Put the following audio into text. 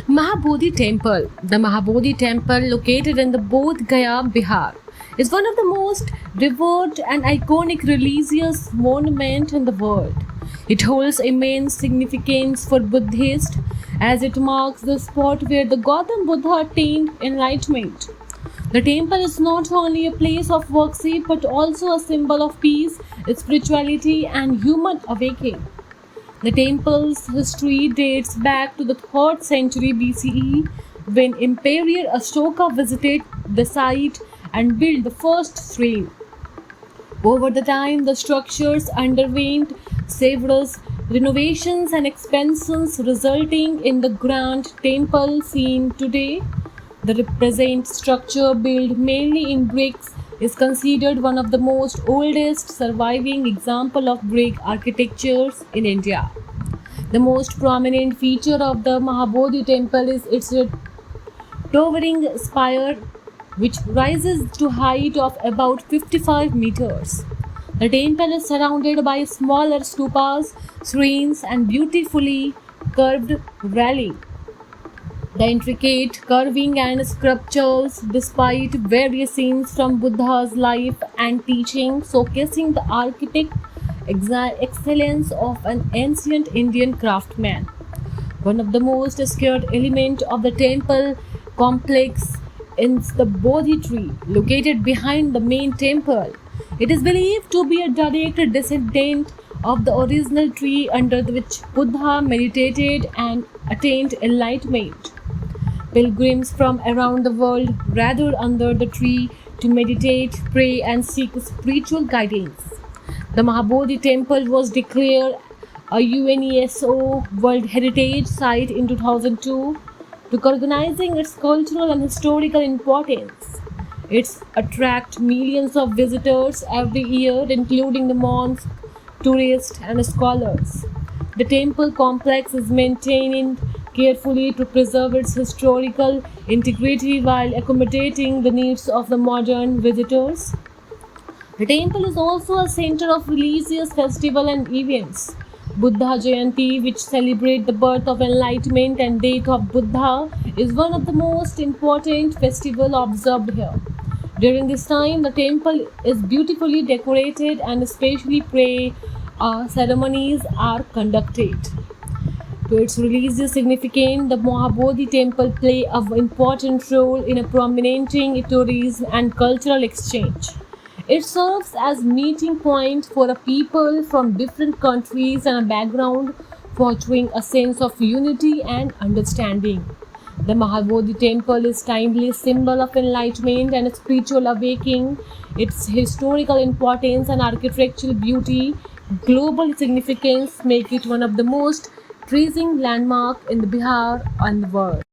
Mahabodhi Temple. The Mahabodhi Temple, located in the Bodh Gaya, Bihar, is one of the most revered and iconic religious monuments in the world. It holds immense significance for Buddhists as it marks the spot where the Gautam Buddha attained enlightenment. The temple is not only a place of worship but also a symbol of peace, spirituality, and human awakening. The temple's history dates back to the 3rd century BCE when Emperor Ashoka visited the site and built the first shrine. Over the time, the structures underwent several renovations and expansions, resulting in the grand temple seen today. The present structure, built mainly in bricks, is considered one of the most oldest surviving example of brick architectures in India. The most prominent feature of the Mahabodhi temple is its towering spire, which rises to height of about 55 meters. The temple is surrounded by smaller stupas, shrines, and beautifully curved railing. The intricate carving and sculptures, despite various scenes from Buddha's life and teaching, showcasing the architect excellence of an ancient Indian craftsman. One of the most scared elements of the temple complex is the Bodhi tree, located behind the main temple. It is believed to be a direct descendant of the original tree under which Buddha meditated and attained enlightenment. Pilgrims from around the world gather under the tree to meditate, pray, and seek spiritual guidance. The Mahabodhi temple was declared a UNESCO World Heritage Site in 2002, recognizing its cultural and historical importance. It attracts millions of visitors every year, including the monks, tourists, and scholars. The temple complex is maintained carefully to preserve its historical integrity while accommodating the needs of the modern visitors. The temple is also a center of religious festivals and events. Buddha Jayanti, which celebrates the birth of enlightenment and death of Buddha, is one of the most important festivals observed here. During this time, the temple is beautifully decorated and especially prayer ceremonies are conducted. To its religious significance, the Mahabodhi temple plays an important role in promoting tourism and cultural exchange. It serves as meeting point for a people from different countries and a background, fostering a sense of unity and understanding. The Mahabodhi temple is timeless symbol of enlightenment and spiritual awakening. Its historical importance and architectural beauty, global significance make it one of the most pleasing landmark in the Bihar and the world.